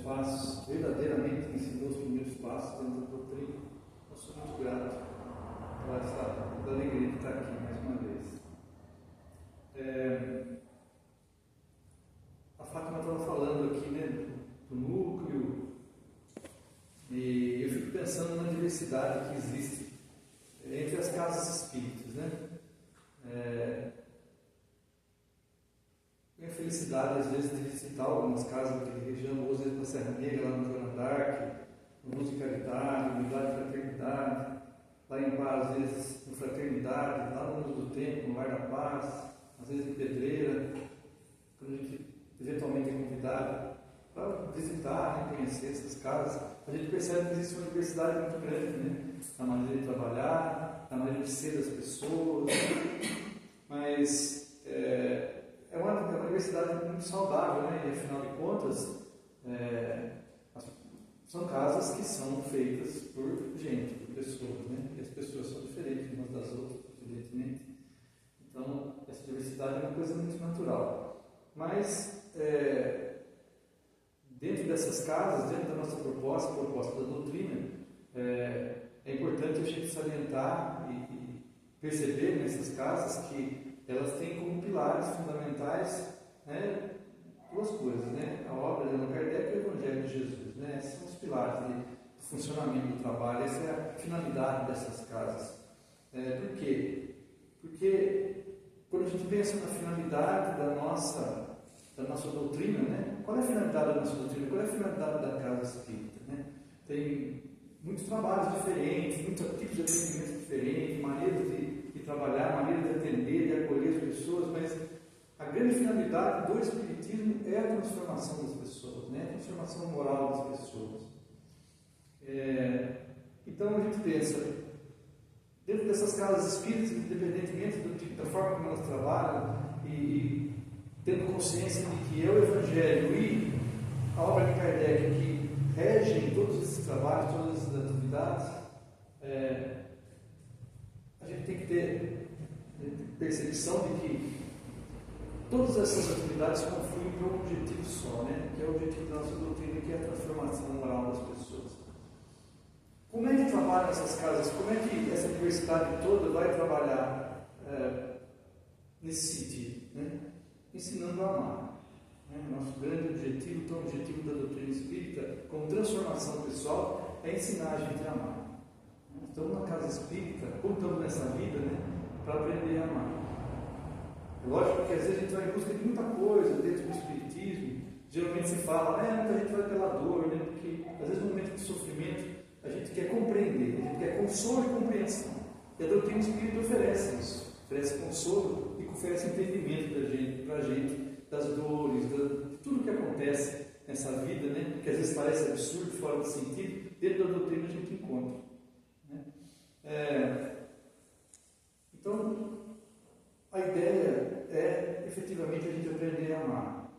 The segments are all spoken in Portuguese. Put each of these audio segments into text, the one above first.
passos, verdadeiramente ensinou os primeiros passos dentro da doutrina. Eu sou muito grato por essa alegria de estar aqui mais uma vez. A Fátima estava falando aqui, né, do núcleo, e eu fico pensando na diversidade que existe entre as casas espíritas, né? Tenho a felicidade, às vezes, de visitar algumas casas de região, às vezes na Serra Negra, lá no Joana d'Arc, no Luz de Caridade, Unidade e Fraternidade, lá em Paz, às vezes, no Fraternidade, lá no Luz do Tempo, no Lar da Paz, às vezes em Pedreira, quando a gente eventualmente é convidado para visitar, conhecer essas casas, a gente percebe que existe uma diversidade muito grande, né? Na maneira de trabalhar, na maneira de ser das pessoas, mas é uma diversidade muito saudável, né? E afinal de contas, são casas que são feitas por gente, por pessoas, né? E as pessoas são diferentes umas das outras, evidentemente. Então, essa diversidade é uma coisa muito natural. Mas, dentro dessas casas, dentro da nossa proposta, a proposta da doutrina, é importante a gente salientar e perceber nessas casas que elas têm como pilares fundamentais, né, duas coisas, né? A obra de Allan Kardec e o Evangelho de Jesus, né? Esses são os pilares do funcionamento do trabalho, essa é a finalidade dessas casas. Por quê? Porque quando a gente pensa na finalidade da nossa doutrina, né? Qual é a finalidade da nossa doutrina? Qual é a finalidade da casa espírita, né? Tem muitos trabalhos diferentes, muitos tipos de atendimento diferentes, maneiras de trabalhar, maneiras de atender, de acolher as pessoas, mas a grande finalidade do Espiritismo é a transformação das pessoas, né? A transformação moral das pessoas. Então a gente pensa, dentro dessas casas espíritas, independentemente da forma como elas trabalham, e tendo consciência de que é o Evangelho e a obra de Kardec que regem todos esses trabalhos, todas essas atividades, a gente tem que ter percepção de que todas essas atividades confluem para um objetivo só, né? Que é o objetivo da nossa doutrina, que é a transformação moral das pessoas. Como é que trabalham essas casas? Como é que essa diversidade toda vai trabalhar nesse sentido, né? Ensinando a amar. Né? Nosso grande objetivo, então, o objetivo da doutrina espírita, como transformação pessoal, é ensinar a gente a amar. Estamos na casa espírita, como estamos nessa vida, né? Para aprender a amar. É lógico que às vezes a gente vai em busca de muita coisa dentro do espiritismo. Geralmente se fala, muita gente vai pela dor, né? Porque às vezes no momento de sofrimento a gente quer compreender, a gente quer consolo e compreensão. E a doutrina espírita oferece isso, oferece consolo e oferece entendimento para a gente das dores, de tudo que acontece nessa vida, né? Que às vezes parece absurdo, fora de sentido, dentro da doutrina a gente encontra. Né? Então, a ideia é efetivamente a gente aprender a amar.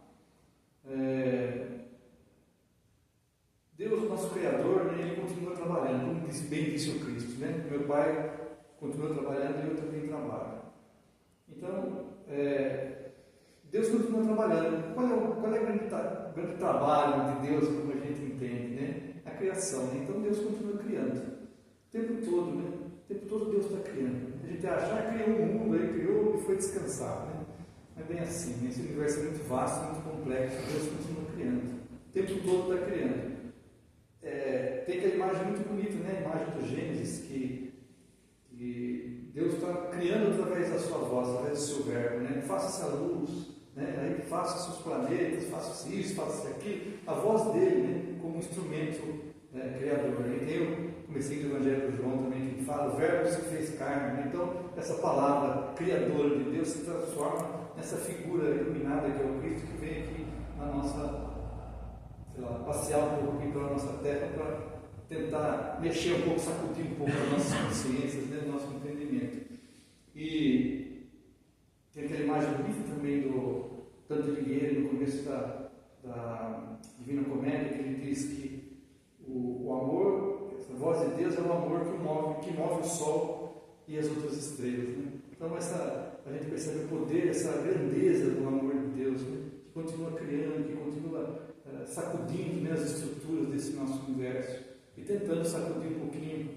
Deus, nosso Criador, né, Ele continua trabalhando, como bem disse o Cristo, né? Meu Pai continua trabalhando e eu também trabalho. Então, Deus continua trabalhando. Qual é o grande trabalho de Deus, como a gente entende, né? A criação, né? Então Deus continua criando, o tempo todo, né? O tempo todo Deus está criando. A gente acha, criou o mundo, Ele criou e foi descansar, né? Não é bem assim, né? Esse universo é muito vasto, muito complexo, Deus continua criando, o tempo todo está criando. Tem aquela imagem muito bonita, né? A imagem do Gênesis, que Deus está criando através da sua voz, através do seu verbo, né? Faça essa luz, né? Aí faça seus planetas, faça isso, faça aquilo. A voz dele, né? Como um instrumento criador. E tem o comecinho do Evangelho de João também, que fala, o verbo se fez carne, né? Então, essa palavra criadora de Deus se transforma nessa figura iluminada que é o Cristo, que vem aqui na nossa, passear um pouco aqui pela nossa terra para tentar mexer um pouco, sacudir um pouco as nossas consciências, né, o nosso entendimento. E tem aquela imagem bonita também do Dante Alighieri, no começo da Divina Comédia, que ele diz que o amor, a voz de Deus é o amor que move o sol e as outras estrelas. Né? Então a gente percebe o poder, essa grandeza do amor de Deus, né? Que continua criando, que continua sacudindo, né, as estruturas desse nosso universo e tentando sacudir um pouquinho,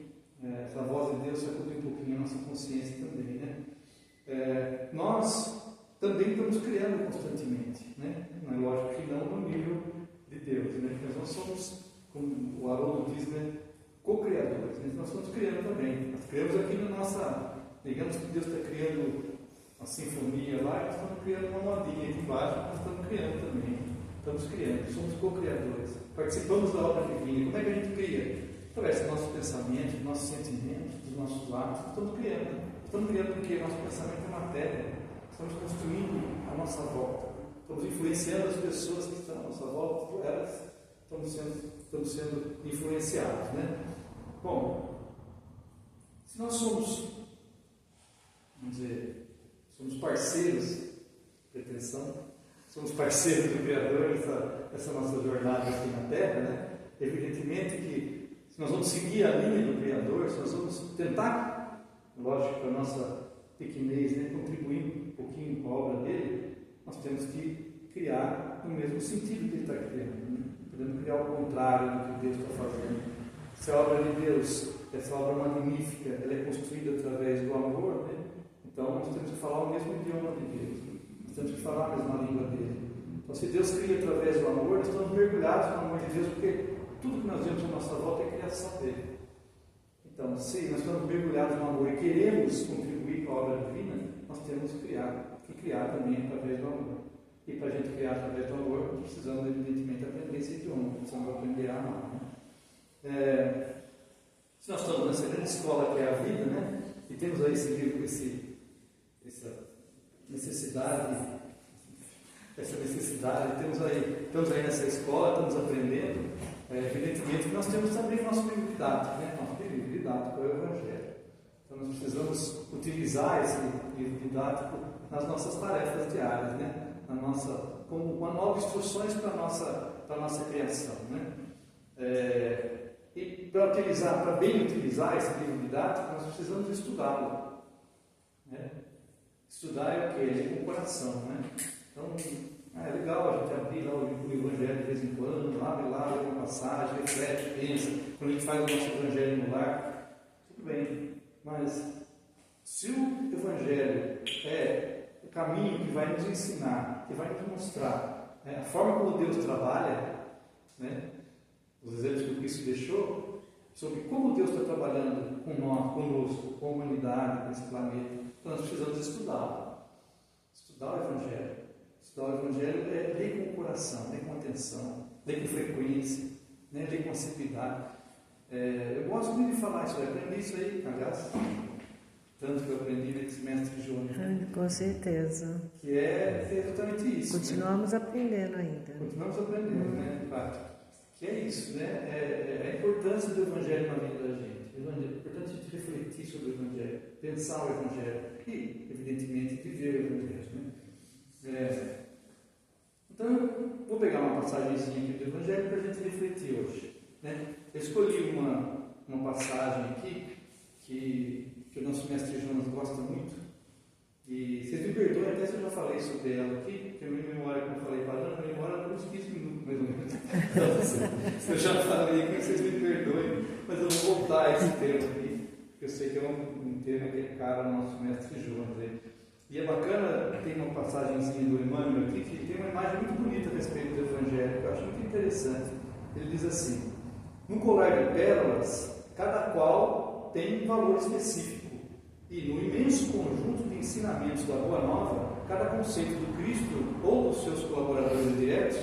essa voz de Deus sacudir um pouquinho a nossa consciência também, né? Nós também estamos criando constantemente, né? Não é lógico que não no nível de Deus, né? Mas nós somos, como o Haroldo diz, né, co-criadores, né? Nós estamos criando também. Nós criamos aqui na nossa, digamos que Deus está criando uma sinfonia lá, nós estamos criando uma modinha aqui embaixo, nós estamos criando também. Estamos criando, somos co-criadores. Participamos da obra divina. Como é que a gente cria? Através dos nossos pensamentos, dos nossos sentimentos, dos nossos atos. Estamos criando. Estamos criando porque nosso pensamento é matéria. Estamos construindo a nossa volta. Estamos influenciando as pessoas que estão à nossa volta. Elas estão sendo influenciadas, né? Bom, se nós somos, vamos dizer, somos parceiros, pretensão, somos parceiros do Criador essa nossa jornada aqui na Terra, né? Evidentemente que se nós vamos seguir a linha do Criador, se nós vamos tentar, lógico, a nossa pequenez, né, contribuir um pouquinho com a obra dele, nós temos que criar no mesmo sentido que ele está criando, né? Podemos criar o contrário do que Deus está fazendo. Essa obra de Deus, essa obra magnífica, ela é construída através do amor, né? Então nós temos que falar o mesmo idioma de Deus, nós temos que falar a mesma língua dele. Então, se Deus cria através do amor, nós estamos mergulhados no amor de Deus, porque tudo que nós vemos à nossa volta é criação dele. Então, se nós estamos mergulhados no amor e queremos contribuir com a obra divina, nós temos que criar também através do amor. E para a gente criar através do amor, nós precisamos, evidentemente, aprender esse idioma, precisamos aprender a amar, né? Se nós estamos nessa grande escola que é a vida, né? E temos aí esse livro, essa necessidade, estamos aí nessa escola, estamos aprendendo, evidentemente que nós temos também o nosso livro didático, né? Nosso livro didático é o Evangelho. Então nós precisamos utilizar esse livro didático nas nossas tarefas diárias, né? Como manual de instruções para a nossa criação, né? E para bem utilizar esse livro didático, nós precisamos estudá-lo, né? Estudar é o que? É com o coração, né? Então, é legal a gente abrir lá o Evangelho de vez em quando, abre lá, lê uma passagem, reflete, pensa. Quando a gente faz o nosso Evangelho no lar, tudo bem. Mas, se o Evangelho é o caminho que vai nos ensinar, que vai nos mostrar, né, a forma como Deus trabalha, né, os exemplos que o Cristo deixou, sobre como Deus está trabalhando com nós, conosco, com a humanidade, com esse planeta, então nós precisamos estudá-lo. Estudar o Evangelho. Estudar o Evangelho é ler com o coração, ler com atenção, ler com frequência, né, ler com assiduidade. Eu gosto muito de falar isso, eu aprendi isso aí, aliás, tanto que eu aprendi nesse mestre Júnior. Com certeza. Que é exatamente isso. Continuamos, né, aprendendo ainda. Continuamos aprendendo, né, de fato. Que é isso, né? É a importância do Evangelho na vida da gente. É importante a gente refletir sobre o Evangelho, pensar o Evangelho e, evidentemente, viver o Evangelho, né? Então, vou pegar uma passagenzinha aqui do Evangelho para a gente refletir hoje, né? Eu escolhi uma passagem aqui que o nosso mestre Jonas gosta muito, e vocês me perdoem até se eu já falei sobre ela aqui, porque a minha memória, como eu falei, parando, a memória por uns 15 minutos mais ou menos. Então, eu já falei aqui, vocês me perdoem, mas eu vou voltar a esse tema aqui, porque eu sei que é um tema que é caro ao nosso mestre Jonas aí. E é bacana, tem uma passagenzinha do Emmanuel aqui, que tem uma imagem muito bonita a respeito do Evangelho, que eu acho muito interessante. Ele diz assim: num colar de pérolas, cada qual tem um valor específico, e no imenso conjunto de ensinamentos da Boa Nova, cada conceito do Cristo ou dos seus colaboradores diretos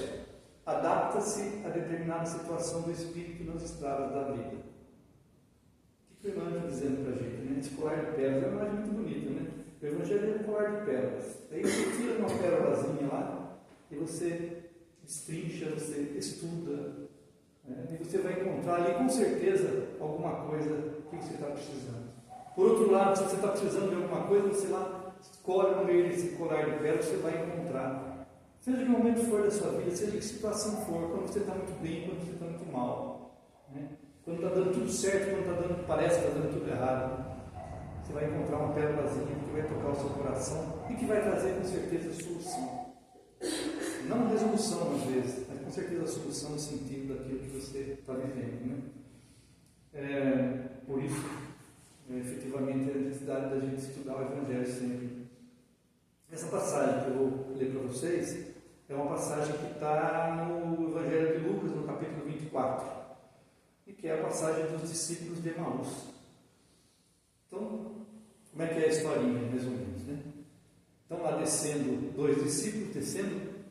adapta-se a determinada situação do Espírito nas estradas da vida. O que o Emmanuel está dizendo para a gente, né? Esse colar de pérolas é uma imagem muito bonita, né? O Evangelho é um colar de pérolas. Aí você tira uma pérolazinha lá e você destrincha, você estuda, né? E você vai encontrar ali com certeza alguma coisa que você está precisando. Por outro lado, se você está precisando de alguma coisa, você lá escolhe no meio desse colar de pérolas, você vai encontrar. Seja que momento for da sua vida, seja que situação for, quando você está muito bem, quando você está muito mal, né? Quando está dando tudo certo, quando parece que está dando tudo errado. Você vai encontrar uma pérolazinha que vai tocar o seu coração e que vai trazer com certeza solução. Não resolução às vezes, mas com certeza a solução no sentido daquilo que você está vivendo, né? Por isso, efetivamente, a necessidade da gente estudar o Evangelho sempre. Essa passagem que eu vou ler para vocês é uma passagem que está no Evangelho de Lucas, no capítulo 24, e que é a passagem dos discípulos de Emaús. Então, como é que é a historinha, mais ou menos, né? Então, lá descendo, 2 discípulos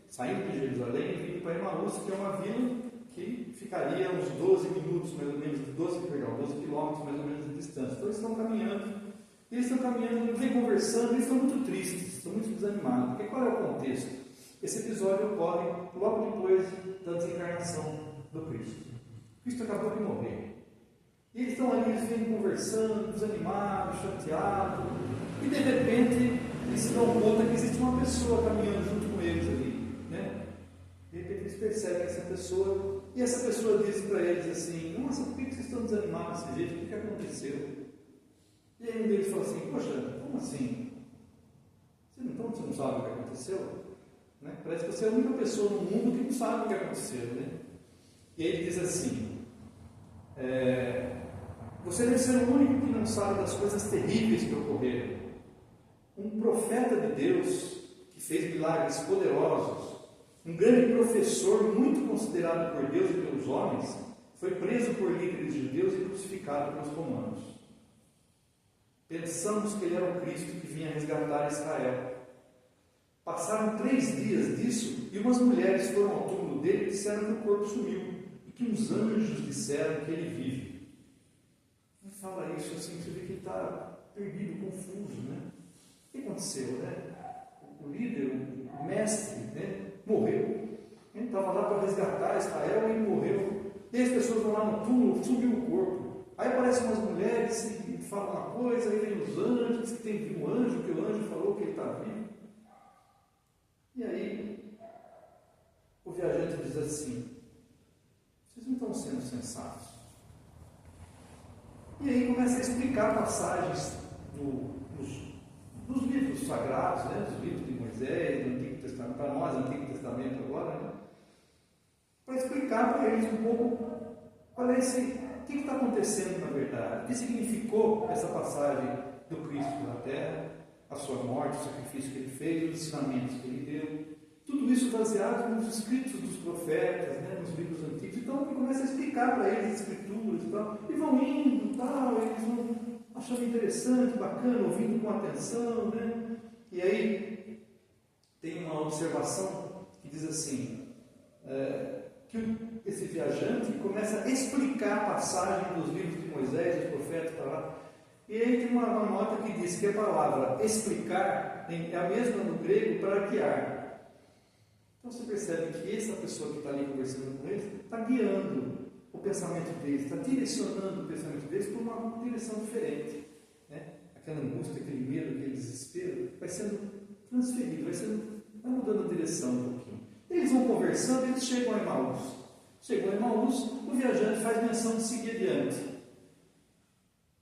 saindo de Jerusalém e vindo para Emaús, que é uma vila que ficaria uns 12 minutos, mais ou menos, 12 quilômetros mais ou menos de distância. Então, eles estão caminhando, vem conversando, eles estão muito tristes, estão muito desanimados. Porque qual é o contexto? Esse episódio ocorre logo depois da desencarnação do Cristo. Cristo acabou de morrer. E eles estão ali, eles vêm conversando, desanimados, chateados, e de repente eles se dão conta que existe uma pessoa caminhando junto com eles ali, né? De repente eles percebem essa pessoa, e essa pessoa diz para eles assim: nossa, por que vocês estão desanimados desse jeito? O que aconteceu? E aí um deles fala assim: poxa, como assim? Você não sabe o que aconteceu? Né? Parece que você é a única pessoa no mundo que não sabe o que aconteceu, né? E ele diz assim: você deve ser o único que não sabe das coisas terríveis que ocorreram. Um profeta de Deus, que fez milagres poderosos, um grande professor muito considerado por Deus e pelos homens, foi preso por líderes judeus e crucificado pelos romanos. Pensamos que ele era o Cristo que vinha resgatar Israel. Passaram 3 dias disso e umas mulheres foram ao túmulo dele e disseram que o corpo sumiu e que uns anjos disseram que ele vive. Ele fala isso assim, você vê que ele está perdido, confuso, né? O que aconteceu, né? O líder, o mestre, né? Morreu. Ele estava lá para resgatar Israel e ele morreu. E as pessoas vão lá no túmulo, subiu o corpo. Aí aparecem umas mulheres e falam uma coisa, aí vem os anjos, diz que tem um anjo, que o anjo falou que ele está vivo. E aí, o viajante diz assim: vocês não estão sendo sensatos. E aí começa a explicar passagens dos livros sagrados, né? Dos livros de Moisés, do Antigo Testamento, para nós, Antigo Testamento agora, né? Para explicar para eles um pouco qual é o que está acontecendo na verdade, o que significou essa passagem do Cristo na terra, a sua morte, o sacrifício que ele fez, os ensinamentos que ele deu. Tudo isso baseado nos escritos dos profetas, né, nos livros antigos. Então ele começa a explicar para eles as escrituras e tal. E vão indo e tal, eles vão achando interessante, bacana, ouvindo com atenção, né? E aí tem uma observação que diz assim, que esse viajante começa a explicar a passagem dos livros de Moisés, dos profetas, para lá. E aí tem uma nota que diz que a palavra explicar é a mesma no grego para guiar. Então você percebe que essa pessoa que está ali conversando com eles está guiando o pensamento deles, está direcionando o pensamento deles por uma direção diferente, né? Aquela angústia, aquele medo, aquele desespero vai sendo transferido, vai mudando a direção um pouquinho. Eles vão conversando e eles chegam a Emaús. Chegou a Emaús, o viajante faz menção de seguir adiante.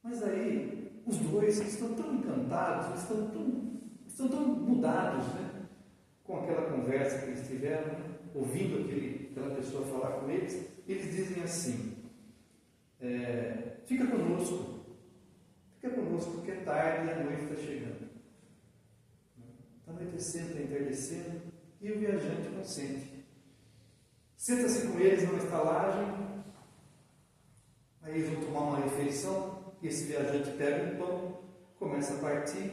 Mas aí, os dois estão tão encantados, estão tão mudados, né? Com aquela conversa que eles tiveram, né? Ouvindo aquela pessoa falar com eles, eles dizem assim: fica conosco, porque é tarde e a noite está chegando. Está anoitecendo, está entardecendo, e o viajante consente. Senta-se com eles numa estalagem, aí eles vão tomar uma refeição, e esse viajante pega um pão, começa a partir,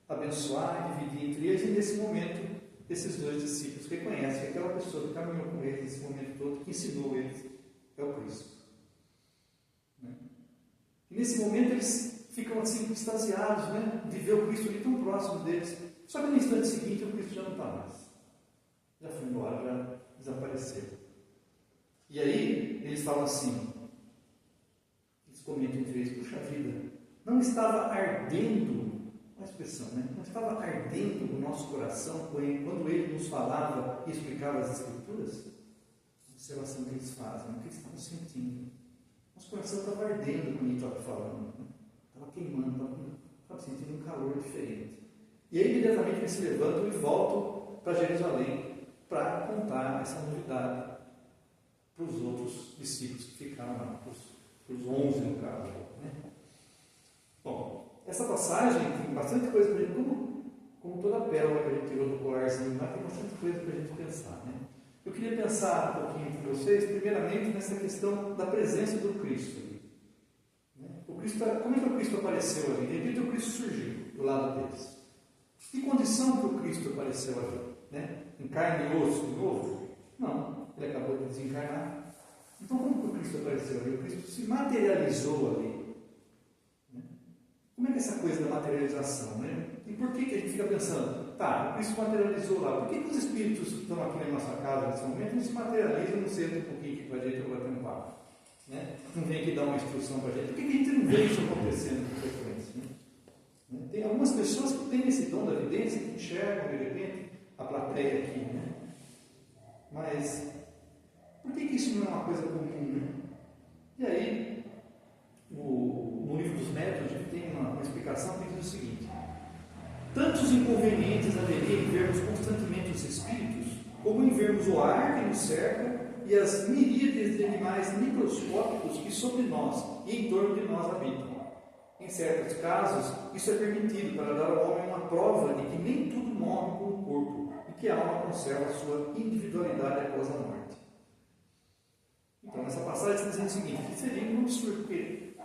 abençoar, dividir entre eles, e nesse momento esses 2 discípulos reconhecem que aquela pessoa que caminhou com eles nesse momento todo, que ensinou eles, é o Cristo. Né? E nesse momento eles ficam assim extasiados, né? De ver o Cristo ali tão próximo deles. Só que no instante seguinte o Cristo já não está mais. Já foi embora, já desapareceu. E aí eles falam assim, eles comentam entre eles: puxa vida, não estava ardendo, uma expressão, né? Não estava ardendo no nosso coração quando ele nos falava e explicava as Escrituras? A observação que eles fazem, o que eles estavam sentindo. Nosso coração estava ardendo quando ele estava falando, né? Estava queimando, estava sentindo um calor diferente. E aí imediatamente eles se levantam e voltam para Jerusalém para contar essa novidade para os outros discípulos que ficaram lá, para os 11 no caso. Né? Bom, essa passagem tem bastante coisa para a gente, como toda a pérola que a gente tirou do colarzinho lá, tem bastante coisa para a gente pensar. Né? Eu queria pensar um pouquinho com vocês, primeiramente, nessa questão da presença do Cristo. Né? Como é que o Cristo apareceu ali? De repente o Cristo surgiu do lado deles. Que condição que o Cristo apareceu ali? Né? Em carne e osso de novo? Não, ele acabou de desencarnar. Então como que o Cristo apareceu ali? O Cristo se materializou ali. Né? Como é que é essa coisa da materialização? Né? E por que a gente fica pensando, tá, o Cristo materializou lá, por que os espíritos que estão aqui na nossa casa nesse momento não se materializam, não sentam um pouquinho aqui para a gente para bater um papo? Né? Não vem aqui dar uma instrução para a gente? Por que a gente não vê isso acontecendo com frequência? Né? Tem algumas pessoas que têm esse dom da evidência, que enxergam de repente a plateia aqui, né? Mas por que isso não é uma coisa comum? Né? E aí, no livro dos métodos, a gente tem uma explicação que diz o seguinte: tantos inconvenientes haveria em vermos constantemente os espíritos, como em vermos o ar que nos cerca e as miríades de animais microscópicos que sobre nós e em torno de nós habitam. Em certos casos, isso é permitido para dar ao homem uma prova de que nem tudo morre com o corpo e que a alma conserva a sua individualidade após a morte. Então, nessa passagem está dizendo o seguinte, que seria um absurdo, porque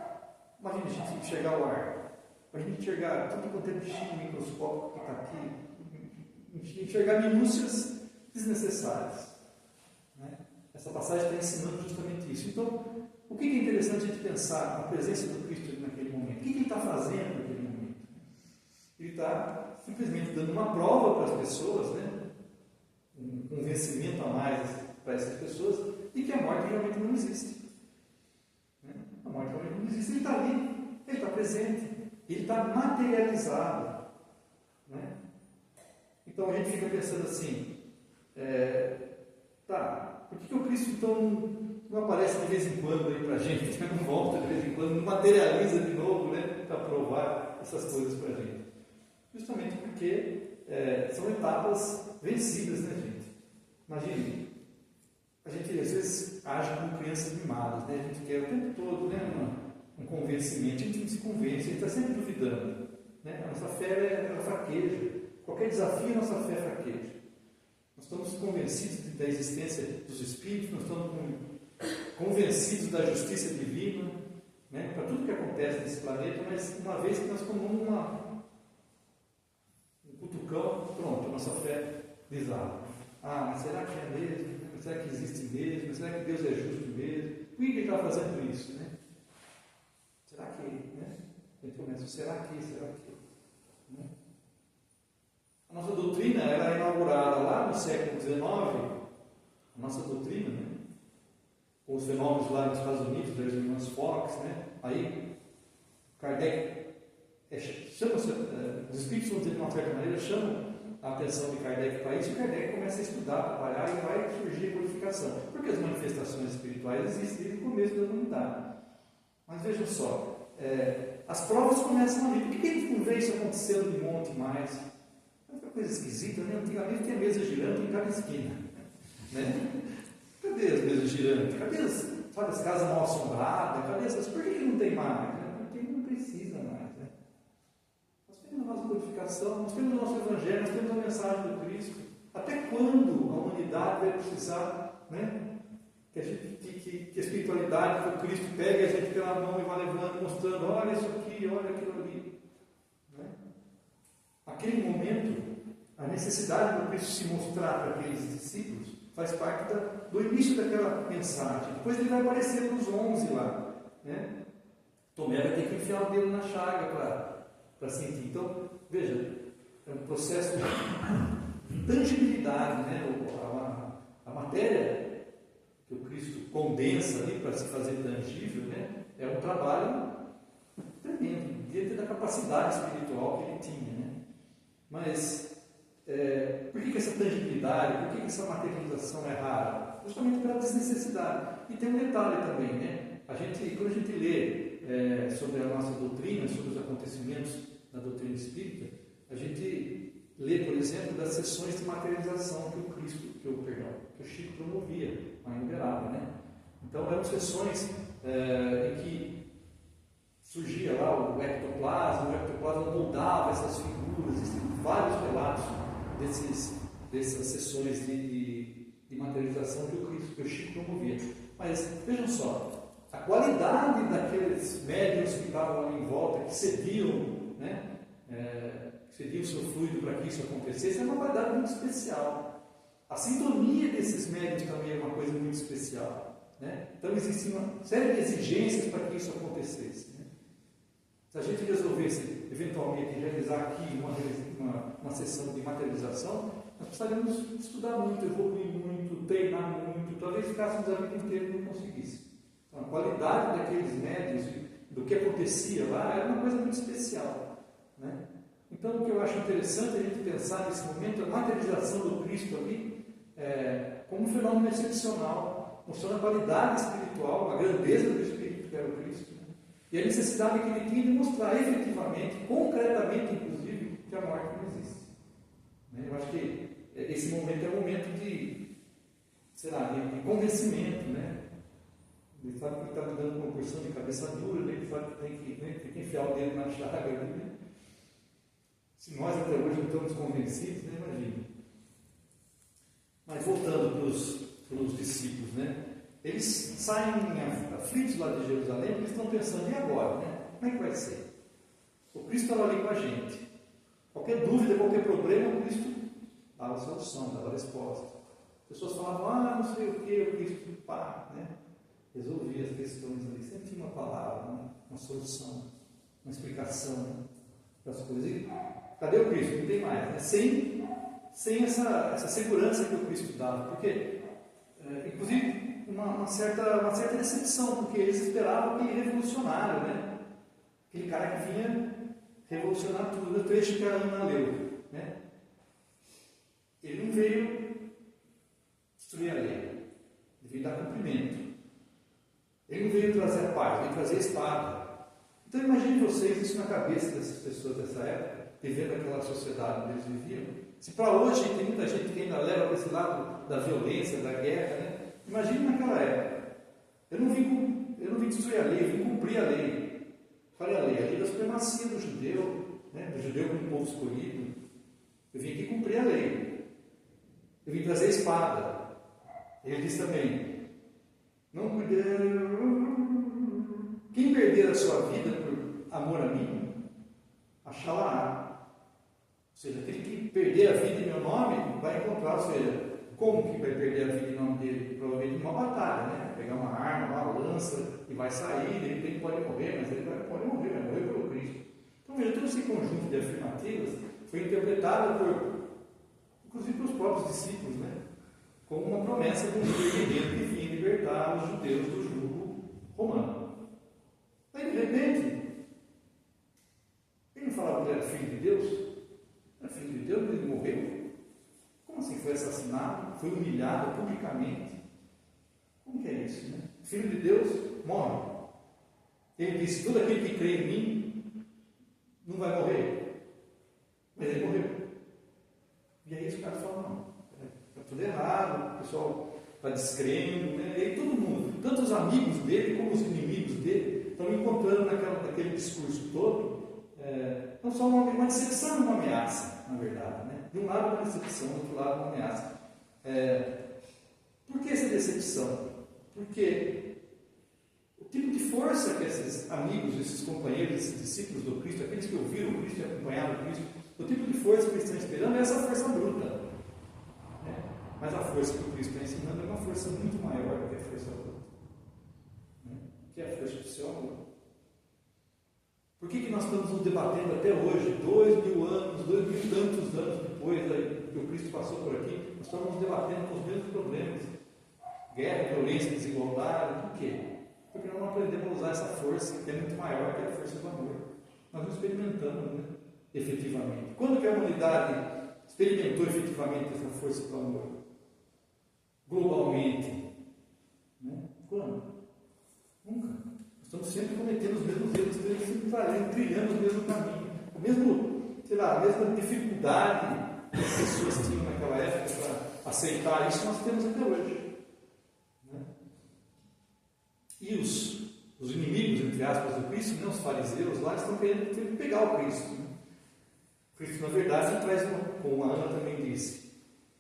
imagina a gente enxergar o ar, a gente enxergar tudo quanto é bichinho microscópico que está aqui, enxergar minúcias desnecessárias. Né? Essa passagem está ensinando justamente isso. Então, o que é interessante a gente pensar na presença do Cristo naquele momento? O que ele está fazendo naquele momento? Ele está simplesmente dando uma prova para as pessoas, né? Um convencimento a mais para essas pessoas, de que a morte realmente não existe. Né? A morte realmente não existe. Ele está ali, ele está presente, ele está materializado. Né? Então a gente fica pensando assim, tá, por que o Cristo então não aparece de vez em quando aí para a gente, não volta de vez em quando, não materializa de novo, né, para provar essas coisas para a gente? Justamente porque são etapas vencidas, né, gente? Imagine, a gente às vezes age como crianças mimadas, né? A gente quer o tempo todo, né, um convencimento, a gente não se convence, a gente está sempre duvidando. Né? A nossa fé ela fraqueja, qualquer desafio a nossa fé fraqueja. Nós estamos convencidos da existência dos Espíritos, nós estamos convencidos da justiça divina, né, para tudo que acontece nesse planeta, mas uma vez que nós tomamos um cutucão, pronto, a nossa fé desaba. Ah, mas será que é mesmo? Será que existe mesmo? Será que Deus é justo mesmo? Por que ele está fazendo isso? Né? Será que? Né? A gente começa, será que? Né? A nossa doutrina ela é inaugurada lá no século XIX, a nossa doutrina, né? Com os fenômenos lá nos Estados Unidos, das irmãs Fox, né? Aí, Kardec chama-se, os espíritos, de uma certa maneira, chamam a atenção de Kardec para isso, e Kardec começa a estudar, trabalhar, e vai surgir a codificação. Porque as manifestações espirituais existem desde o começo da humanidade. Mas vejam só, as provas começam ali. Por que a gente não vê isso acontecendo de monte mais? É uma coisa esquisita, né? Antigamente tinha mesa girando em cada esquina. Né? Cadê as mesas girantes? Cadê as casas mal assombradas? Cadê essas? Por que não tem mais? Porque não precisa mais. Né? Nós temos a nossa codificação, nós temos o nosso Evangelho, nós temos a mensagem do Cristo. Até quando a humanidade vai precisar, né? Que a espiritualidade, que o Cristo pegue a gente pela mão e vai levando, mostrando, olha isso aqui, olha aquilo ali. Né? Aquele momento, a necessidade do Cristo se mostrar para aqueles discípulos faz parte do início daquela mensagem. Depois ele vai aparecer para os 11 lá. Né? Tomé vai ter que enfiar o dedo na chaga para sentir. Então, veja, é um processo de tangibilidade. Né? A matéria que o Cristo condensa ali para se fazer tangível, né? É um trabalho tremendo, diante da capacidade espiritual que ele tinha. Né? Mas, por que essa tangibilidade, por que essa materialização é rara? Justamente pela desnecessidade. E tem um detalhe também, né? Quando a gente lê sobre a nossa doutrina, sobre os acontecimentos da doutrina espírita, a gente lê, por exemplo, das sessões de materialização que o Chico promovia, a Uberaba, né? eram sessões em que surgia lá o ectoplasma moldava essas figuras, existem vários relatos dessas sessões de materialização que o Chico promovia. Mas vejam só, a qualidade daqueles médiuns que estavam ali em volta, que cediam, né, cediam o seu fluido para que isso acontecesse, é uma qualidade muito especial. A sintonia desses médiuns também é uma coisa muito especial, né? Então existe uma série de exigências para que isso acontecesse, né? Se a gente resolvesse eventualmente realizar aqui uma sessão de materialização, nós precisaríamos estudar muito, evoluir muito, treinar muito, talvez ficássemos a vida inteira e não conseguíssemos. Então, a qualidade daqueles médiuns, do que acontecia lá, era uma coisa muito especial, né? Então, o que eu acho interessante a gente pensar nesse momento, a materialização do Cristo ali, como um fenômeno excepcional, mostrando a qualidade espiritual, a grandeza do Espírito que era o Cristo, né? E a necessidade que ele tinha de mostrar efetivamente, concretamente, inclusive, que a morte não existe, né? Eu acho que esse momento é um momento de convencimento, né? Ele sabe que ele está lidando com uma porção de cabeça dura, né? Ele sabe que tem que enfiar o dedo na chaga ali, né? Se nós até hoje não estamos convencidos, né? Imagina. Mas voltando para os discípulos, né? Eles saem aflitos lá de Jerusalém, porque eles estão pensando, e agora, né? Como é que vai ser? O Cristo estava ali com a gente. Qualquer dúvida, qualquer problema, o Cristo dava a solução, dava a resposta. As pessoas falavam, não sei o que, o Cristo, né? Resolvia as questões ali. Sempre tinha uma palavra, né? Uma solução, uma explicação, né, para as coisas. E cadê o Cristo? Não tem mais, né? Sem essa segurança que o Cristo dava. Porque, inclusive, uma certa decepção, porque eles esperavam aquele revolucionário, né? Aquele cara que vinha revolucionar tudo. O trecho que a Ana leu, né? Ele não veio destruir a lei, ele veio dar cumprimento. Ele não veio trazer a paz, veio trazer a espada. Então imagine vocês isso na cabeça dessas pessoas dessa época, vivendo aquela sociedade onde eles viviam. Se para hoje tem muita gente que ainda leva para esse lado da violência, da guerra, né? Imagine naquela época. Eu não vim destruir a lei, eu vim cumprir a lei. Qual é a lei? A lei da supremacia do judeu, né? Do judeu como povo escolhido. Eu vim aqui cumprir a lei. Eu vim trazer a espada. Ele diz também, quem perder a sua vida por amor a mim, achá-la. Ou seja, aquele que perder a vida em meu nome, vai encontrar. Ou seja, como que vai perder a vida em nome dele? Provavelmente numa batalha, né? Vai pegar uma arma, uma lança, e vai sair, de repente pode morrer, mas ele pode morrer, vai morrer pelo Cristo. Então veja, todo esse conjunto de afirmativas foi interpretado inclusive pelos próprios discípulos, né? Como uma promessa de um guerreiro que vinha libertar os judeus do jugo romano. Aí, de repente, ele não falava que ele era filho de Deus? Era filho de Deus, ele morreu? Como assim foi assassinado? Foi humilhado publicamente? Como que é isso, né? Filho de Deus morre. Ele disse, todo aquele que crê em mim não vai morrer. Mas ele morreu. E aí os caras falam, não. Está tudo errado, o pessoal está descrendo, né? E aí todo mundo, tanto os amigos dele como os inimigos dele, estão encontrando naquele discurso todo, não só uma decepção e uma ameaça, na verdade, né? De um lado uma decepção, do outro lado uma ameaça. Por que essa decepção? Porque o tipo de força que esses amigos, esses companheiros, esses discípulos do Cristo, aqueles que ouviram o Cristo e acompanharam o Cristo, o tipo de força que eles estão esperando é essa força bruta. Mas a força que o Cristo está ensinando é uma força muito maior do que a força bruta, né? Que é a força do seu amor. Por que nós estamos nos debatendo até hoje, 2000 anos, 2000 e tantos anos depois que o Cristo passou por aqui, nós estamos nos debatendo com os mesmos problemas? Guerra, violência, desigualdade, por quê? Porque nós não aprendemos a usar essa força que é muito maior que a força do amor. Nós não experimentamos, né? Efetivamente. Quando que a humanidade experimentou efetivamente essa força do amor? Globalmente, né? Quando? Nunca. Nós estamos sempre cometendo os mesmos erros, sempre trilhando o mesmo caminho, a mesma dificuldade que as pessoas tinham naquela época para aceitar isso, nós temos até hoje, né? E os inimigos, entre aspas, do Cristo, né, os fariseus lá, estão querendo pegar o Cristo. Né? O Cristo, na verdade, traz, como a Ana também disse,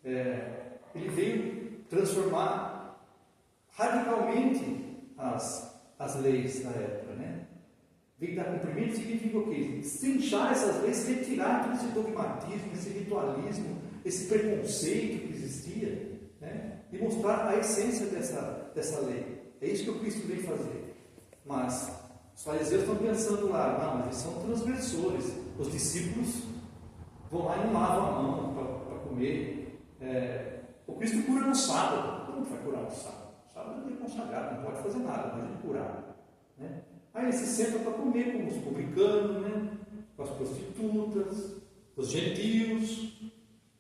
ele veio transformar radicalmente as leis da época. Né? Veio dar cumprimento, significa o quê? Destrinchar essas leis, retirar todo esse dogmatismo, esse ritualismo, esse preconceito que existia, né? E mostrar a essência dessa lei. É isso que o Cristo veio fazer. Mas os fariseus estão pensando lá, não, mas eles são transgressores. Os discípulos vão lá e não lavam a mão para comer. O Cristo cura no sábado. Como vai curar no sábado? O sábado é dia consagrado, não pode fazer nada, mas ele curar. Né? Aí ele se senta para comer com os publicanos, né? Com as prostitutas, os gentios,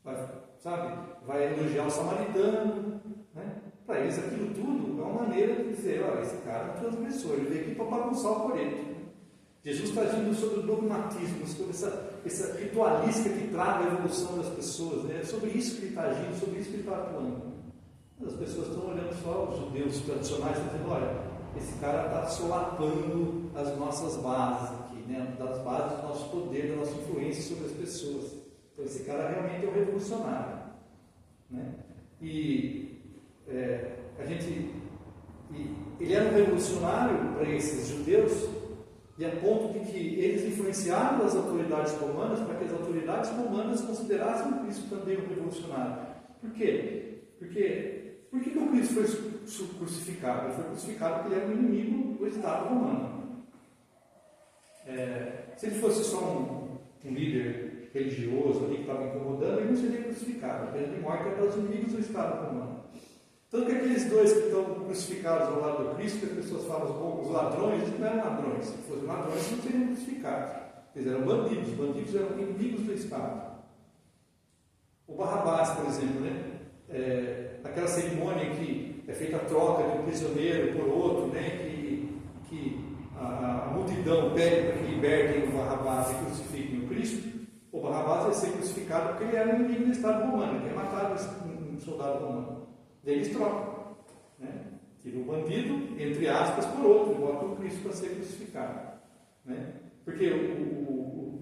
vai elogiar o samaritano. Né? Para eles aquilo tudo é uma maneira de dizer, olha, esse cara é um transgressor, ele veio aqui para bagunçar o coreto. Jesus está agindo sobre o dogmatismo, sobre essa ritualística que trava a evolução das pessoas. Né? É sobre isso que ele está agindo, sobre isso que ele está atuando. As pessoas estão olhando só os judeus tradicionais e dizendo, olha, esse cara está solapando as nossas bases aqui, né? Das bases do nosso poder, da nossa influência sobre as pessoas. Então esse cara realmente é um revolucionário. Né? Ele era um revolucionário para esses judeus, e a ponto de que eles influenciaram as autoridades romanas para que as autoridades romanas considerassem o Cristo também um revolucionário. Por quê? Por que o Cristo foi crucificado? Ele foi crucificado porque ele era um inimigo do Estado romano. Se ele fosse só um líder religioso ali que estava incomodando, ele não seria crucificado. A pena de morte é para os inimigos do Estado romano. Tanto que aqueles dois que estão crucificados ao lado do Cristo, que as pessoas falam, os ladrões, eles não eram ladrões. Se fossem ladrões, não seriam crucificados. Eles eram bandidos. Os bandidos eram inimigos do Estado. O Barrabás, por exemplo, né? Aquela cerimônia que é feita a troca de um prisioneiro por outro, né? que a multidão pede para que libertem o Barrabás e crucifiquem o Cristo. O Barrabás ia ser crucificado porque ele era um inimigo do Estado romano, ele ia matar um soldado romano. Daí eles trocam, né? Tira o bandido, entre aspas, por outro, e bota o Cristo para ser crucificado. Né? Porque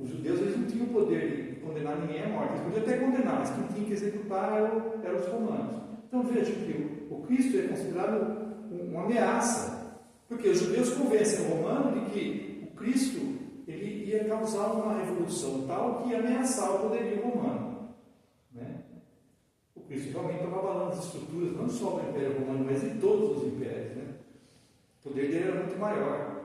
os judeus eles não tinham o poder de condenar ninguém à morte. Eles podiam até condenar, mas quem tinha que executar eram os romanos. Então veja que o Cristo é considerado uma ameaça, porque os judeus convencem o romano de que o Cristo ele ia causar uma revolução tal que ia ameaçar o poderio romano. Né? O Cristo realmente estava abalando as estruturas, não só do Império Romano, mas de todos os impérios. Né? O poder dele era muito maior.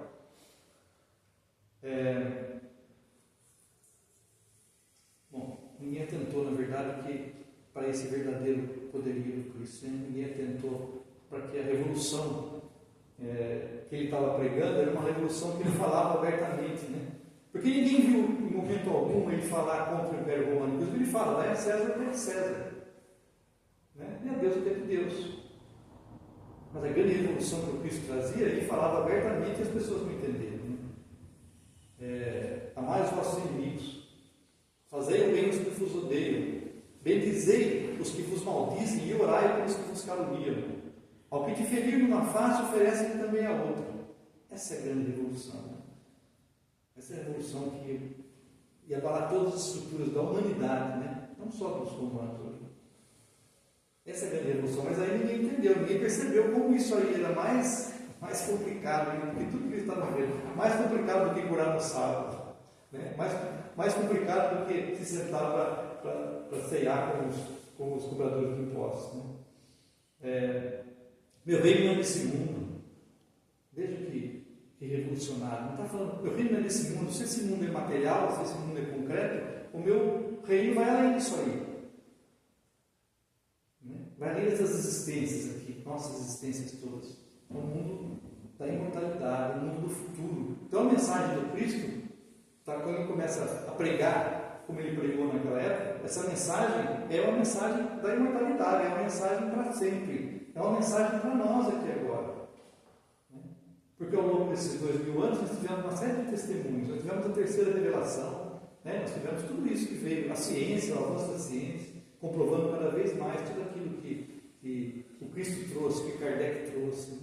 Bom, ninguém atentou, na verdade, que para esse verdadeiro poderio do Cristo, né? Ninguém atentou para que a revolução que ele estava pregando era uma revolução que ele falava abertamente. Né? Porque ninguém viu, em momento algum, ele falar contra o Império Romano. Por isso ele fala, dá a César o que é de César. Né? E a Deus o que é de Deus. Mas a grande revolução que o Cristo trazia, ele falava abertamente e as pessoas não entenderam. Né? Amai os vossos inimigos, fazei o bem aos que vos odeiam, bendizei os que vos maldizem e orai pelos que vos caluniam. Ao que te ferir numa face, oferece-lhe também a outra. Essa é a grande revolução. Né? Essa é a revolução que ia abalar todas as estruturas da humanidade, né? Não só dos romanos. Essa é a grande revolução, mas aí ninguém entendeu, ninguém percebeu como isso aí era mais complicado do que tudo que eles estavam vendo. Mais complicado do que curar no sábado. Né? Mais complicado do que se sentar para ceiar com os cobradores de impostos. Né? Meu reino não é desse mundo. Veja que revolucionário. Não está falando, meu reino não é desse mundo. Se esse mundo é material, se esse mundo é concreto, o meu reino vai além disso aí. Né? Vai além dessas existências aqui, nossas existências todas. É o mundo da imortalidade, o mundo do futuro. Então a mensagem do Cristo, quando ele começa a pregar, como ele pregou naquela época, essa mensagem é uma mensagem da imortalidade, é uma mensagem para sempre. É uma mensagem para nós aqui agora. Porque ao longo desses 2000 anos nós tivemos uma série de testemunhos, nós tivemos a terceira revelação, né? Nós tivemos tudo isso que veio, a ciência, o avanço da ciência, comprovando cada vez mais tudo aquilo que o Cristo trouxe, que Kardec trouxe.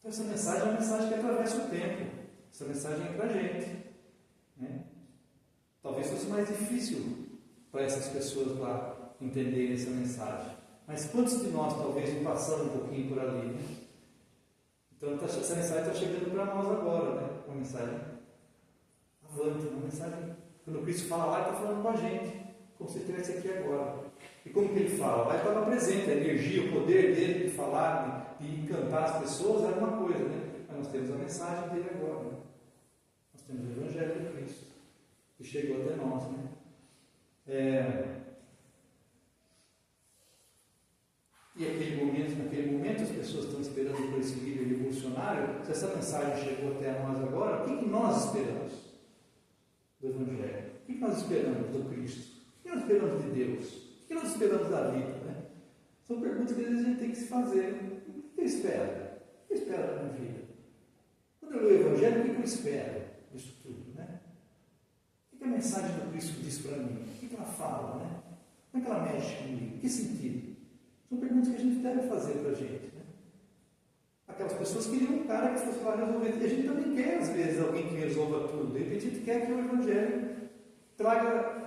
Então, essa mensagem é uma mensagem que atravessa o tempo. Essa mensagem é para a gente. Né? Talvez fosse mais difícil para essas pessoas lá entenderem essa mensagem. Mas quantos de nós talvez passamos um pouquinho por ali? Né? Então essa mensagem está chegando para nós agora, né? Uma mensagem avante, uma mensagem. Quando Cristo fala lá, ele está falando com a gente, como se estivesse aqui agora. E como que ele fala? Lá ele estava presente, a energia, o poder dele de falar, de encantar as pessoas era uma coisa, né? Mas nós temos a mensagem dele agora. Né? Nós temos o Evangelho de Cristo, que chegou até nós. Né? E naquele momento as pessoas estão esperando por esse líder revolucionário. Se essa mensagem chegou até nós agora, o que nós esperamos do Evangelho? O que nós esperamos do Cristo? O que nós esperamos de Deus? O que nós esperamos da vida? Né? São perguntas que às vezes a gente tem que se fazer. O que eu espero? O que eu espero da minha vida? Quando eu leio o Evangelho, o que eu espero disso tudo? Né? O que a mensagem do Cristo diz para mim? O que ela fala? Né? Como é que ela mexe comigo? Que sentido? São perguntas que a gente deve fazer para a gente. Né? Aquelas pessoas queriam um cara que fosse lá resolver. E a gente também quer, às vezes, alguém que resolva tudo. De repente, a gente quer que o Evangelho traga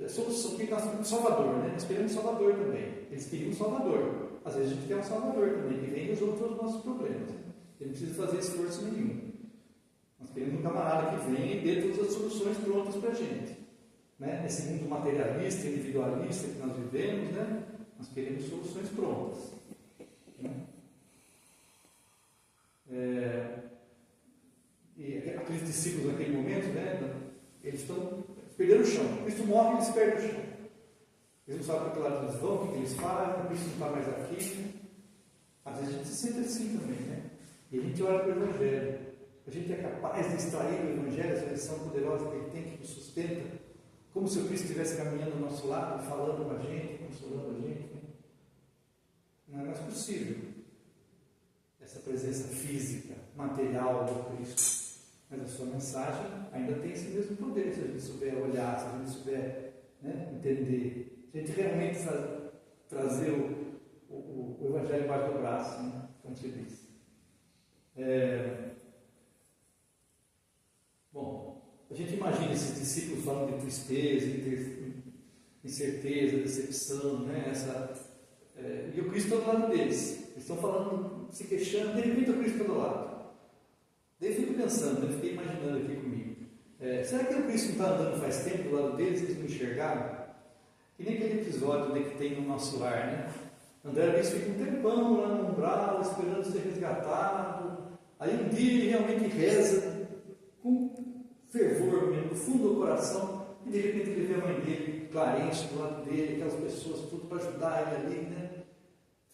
solução, que nós Salvador. Né? Nós queremos Salvador também. Eles queriam um Salvador. Às vezes a gente quer um Salvador também, que vem e resolve todos os nossos problemas. Ele não precisa fazer esforço nenhum. Nós queremos um camarada que venha e dê todas as soluções prontas para a gente. Né? Nesse mundo materialista, individualista que nós vivemos, né? Nós queremos soluções prontas. Né? E aqueles discípulos naquele momento, né? Eles perderam o chão. Cristo morre e eles perdem o chão. Eles não sabem para que lado eles vão, o que eles fazem, Cristo não está mais aqui. Né? Às vezes a gente se sente assim também, né? E a gente olha para o Evangelho. A gente é capaz de extrair do Evangelho essa lição poderosa que ele tem, que nos sustenta. Como se o Cristo estivesse caminhando ao nosso lado, falando com a gente, consolando a gente. Né? Não é mais possível essa presença física, material do Cristo. Mas a sua mensagem ainda tem esse mesmo poder, se a gente souber olhar, se a gente souber, né, entender. Se a gente realmente trazer o Evangelho embaixo do braço, né, como se diz. Bom, a gente imagina esses discípulos falando de tristeza, de incerteza, decepção, né? E o Cristo está do lado deles. Eles estão falando, se queixando, de repente o Cristo está do lado. Daí eu fico pensando, eu fiquei imaginando aqui comigo. Será que o Cristo não está andando faz tempo do lado deles e eles não enxergaram? Que nem aquele episódio que tem no nosso lar, né? André Luiz fica um tempão lá no umbral, esperando ser resgatado. Aí um dia ele realmente reza com fervor mesmo, no fundo do coração, e de repente ele vê a mãe dele, Clarence, do lado dele, aquelas pessoas, tudo para ajudar ele ali, né?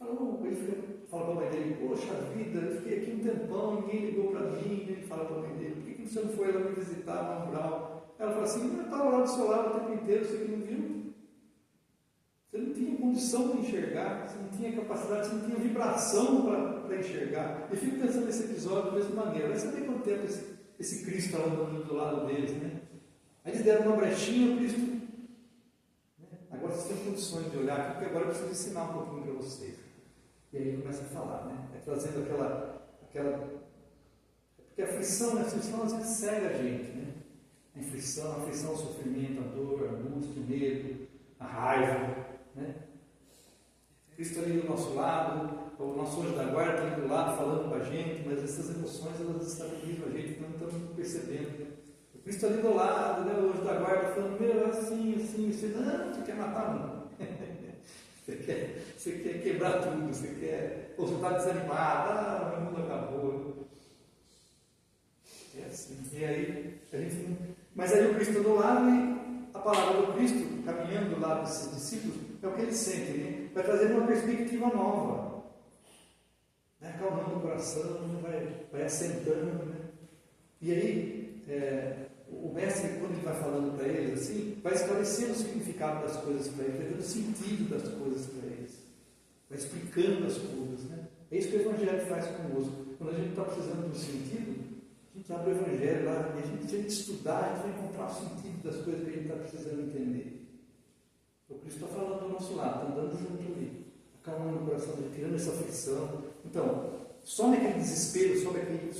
Ele fala para a mãe dele, poxa vida, eu fiquei aqui um tempão, ninguém ligou para mim. Ele fala para a mãe dele, por que você não foi lá me visitar no umbral? Ela fala assim, eu estava lá do seu lado o tempo inteiro, você que não viu? Você não tinha condição de enxergar, você não tinha capacidade, você não tinha vibração para enxergar. Eu fico pensando nesse episódio da mesma maneira. Vai saber quanto tempo esse Cristo estava andando do lado deles, né? Aí eles deram uma brechinha, o Cristo. Né? Agora vocês têm condições de olhar aqui, porque agora eu preciso ensinar um pouquinho para vocês. E aí ele começa a falar, né? Trazendo aquela. Porque a aflição, às vezes cega a gente, né? A aflição, o sofrimento, a dor, a angústia, o medo, a raiva, né? Cristo ali do nosso lado, o nosso anjo da guarda está ali do lado falando com a gente, mas essas emoções elas desestabilizam a gente, não estamos percebendo. Né? O Cristo ali do lado, né? O anjo da guarda falando, meu, assim, não, você quer matar não. Você quer quebrar tudo, você está desanimado, o mundo acabou. É assim. E aí, mas aí o Cristo do lado e a palavra do Cristo, caminhando do lado desses discípulos, é o que ele sente, né? Vai trazer uma perspectiva nova. Vai acalmando o coração, vai assentando. Né? E aí, o mestre, quando ele vai falando para eles assim, vai esclarecendo o significado das coisas para eles, vai dando sentido das coisas para eles, vai explicando as coisas. Né? É isso que o Evangelho faz conosco. Quando a gente está precisando de um sentido, a gente abre o Evangelho lá, e a gente tem que estudar, a gente vai encontrar o sentido das coisas que a gente está precisando entender. O Cristo está falando do nosso lado, está andando junto ali, acalmando o coração dele, tirando essa aflição. Então, some aquele desespero, some aquele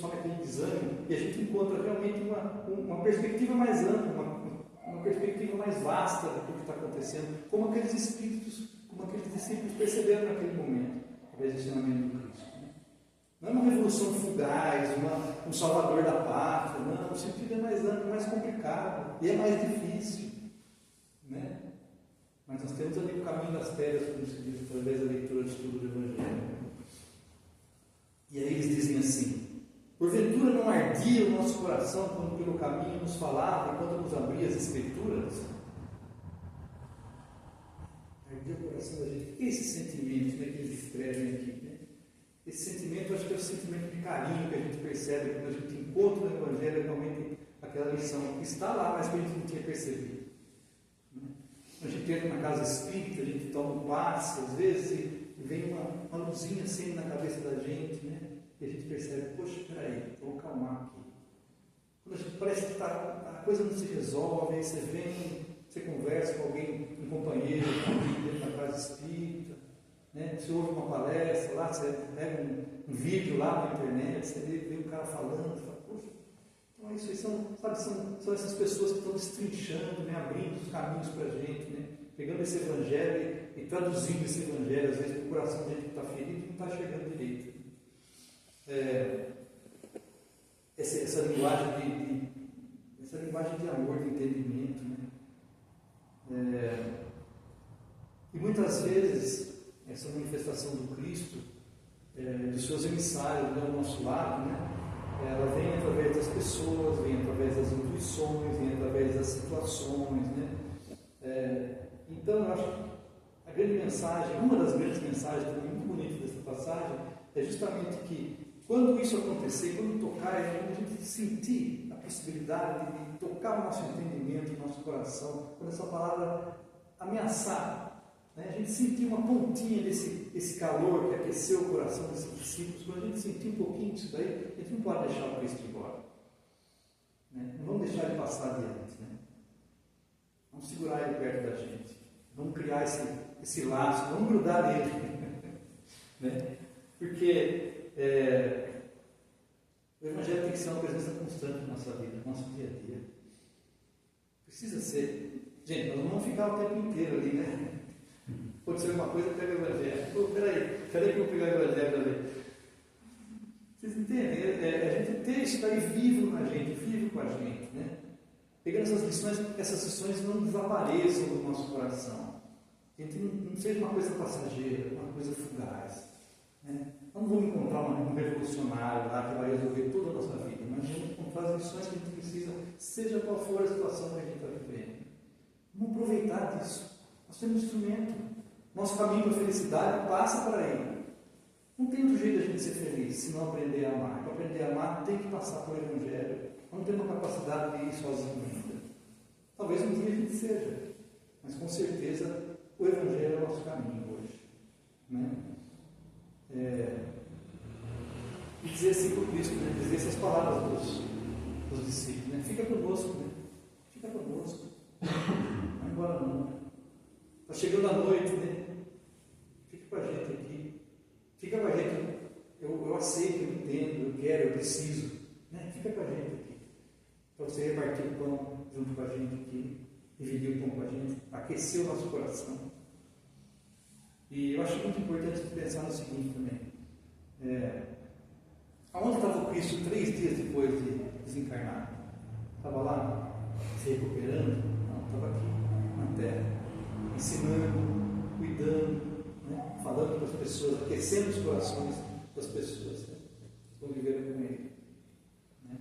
desânimo, e a gente encontra realmente uma perspectiva mais ampla, uma perspectiva mais vasta do que está acontecendo, como aqueles espíritos, como aqueles discípulos perceberam naquele momento, através do ensinamento do Cristo. Não é uma revolução fugaz, um salvador da pátria, não, o sentido é mais amplo, mais complicado, e é mais difícil, né? Mas nós temos ali o caminho das pedras, como se diz, através da leitura do estudo do Evangelho. E aí eles dizem assim: porventura não ardia o nosso coração quando pelo caminho nos falava, quando nos abria as Escrituras? Ardia o coração da gente. O que é esse sentimento, né, que eles descrevem aqui? Né? Esse sentimento, acho que é o sentimento de carinho que a gente percebe quando a gente encontra no Evangelho realmente aquela lição que está lá, mas que a gente não tinha percebido. A gente entra na casa espírita, a gente toma um passe, às vezes, e vem uma luzinha assim na cabeça da gente, né? E a gente percebe, poxa, peraí, vou calmar aqui. Quando a gente parece que a coisa não se resolve, aí você vem, você conversa com alguém, um companheiro, dentro da casa espírita, né? Você ouve uma palestra lá, você pega um vídeo lá na internet, você vê um cara falando, você fala, poxa, então é isso aí, são essas pessoas que estão destrinchando, né? Abrindo os caminhos para a gente, né? Pegando esse Evangelho e traduzindo esse Evangelho, às vezes, para o coração de gente que está ferido e não está chegando direito. Essa linguagem de amor, de entendimento, né? E muitas vezes essa manifestação do Cristo, dos seus emissários, né, ao nosso lado, né, ela vem através das pessoas, vem através das intuições, vem através das situações, né? Então eu acho que a grande mensagem, uma das grandes mensagens também muito bonitas dessa passagem, é justamente que quando isso acontecer, quando tocar, quando a gente sentir a possibilidade de tocar o nosso entendimento, o nosso coração, quando essa palavra ameaçar, né, a gente sentir uma pontinha desse calor que aqueceu o coração desses discípulos, quando a gente sentir um pouquinho disso daí, a gente não pode deixar o Cristo embora. Né? Não vamos deixar ele passar adiante. Né? Vamos segurar ele perto da gente. Vamos criar esse laço, vamos grudar nele. Né? Porque o Evangelho tem que ser uma presença constante na nossa vida, no nosso dia a dia. Precisa ser. Gente, nós não vamos ficar o tempo inteiro ali, né? Pode ser uma coisa, pega o Evangelho. Peraí que eu vou pegar o Evangelho para ler. Vocês entendem? A gente ter isso daí vivo na gente, vivo com a gente, né? Pegando essas lições não desapareçam do nosso coração. A gente não seja uma coisa passageira, uma coisa fugaz. Né? Nós não vamos encontrar um revolucionário lá que vai resolver toda a nossa vida, mas vamos encontrar as lições que a gente precisa, seja qual for a situação que a gente está vivendo. Vamos aproveitar disso. Nós temos um instrumento. Nosso caminho para a felicidade passa por aí. Não tem outro jeito de a gente ser feliz se não aprender a amar. Para aprender a amar, tem que passar pelo Evangelho. Não temos a capacidade de ir sozinho ainda. Talvez um dia a gente seja, mas com certeza o Evangelho é o nosso caminho hoje. Né? E dizer assim para o Cristo, né? Dizer essas palavras dos discípulos, né? Fica conosco, né? Fica conosco. Não vai embora não. Está chegando a noite, né? Fica com a gente aqui. Fica com a gente. Eu aceito, eu entendo, eu quero, eu preciso. Né? Fica com a gente aqui. Para você repartir o pão junto com a gente aqui, dividir o pão com a gente, aquecer o nosso coração. E eu acho muito importante pensar no seguinte também. Aonde estava o Cristo 3 dias depois de desencarnar? Estava lá se recuperando? Não, estava aqui, na terra, ensinando, cuidando, né? Falando para as pessoas, aquecendo os corações das pessoas, né? Que conviveram com Ele. Né?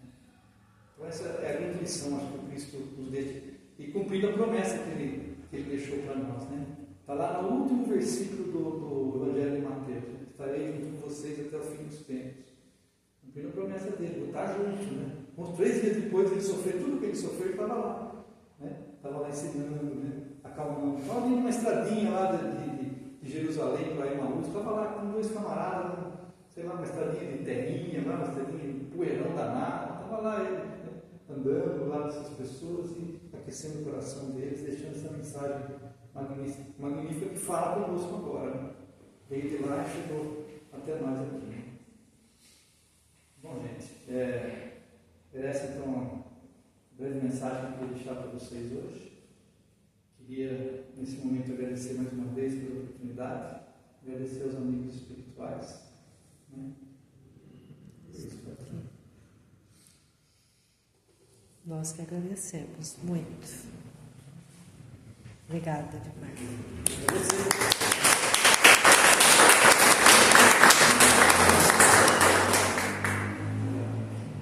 Então essa é a grande lição, acho que o Cristo nos deixa, e cumprindo a promessa que Ele deixou para nós. Né? Está lá no último versículo do Evangelho de Mateus: estarei junto com vocês até o fim dos tempos. Cumprindo a promessa dele, vou estar junto. Né? Uns 3 dias depois de ele sofrer tudo o que ele sofreu, ele estava lá. Né? Estava lá ensinando, né? Acalmando. Estava vindo uma estradinha lá de Jerusalém para Emaús, estava lá com 2 camaradas, né? Sei lá, uma estradinha de terrinha, lá, uma estradinha de poeirão danado. Estava lá ele, né? Andando lá dessas pessoas e aquecendo o coração deles, deixando essa mensagem magnífica que fala conosco agora. Né? Veio de lá e chegou até nós aqui. mensagem que eu queria deixar para vocês hoje. Queria, nesse momento, agradecer mais uma vez pela oportunidade, agradecer aos amigos espirituais. Né? Nós que agradecemos muito. Obrigada demais. Agradecer.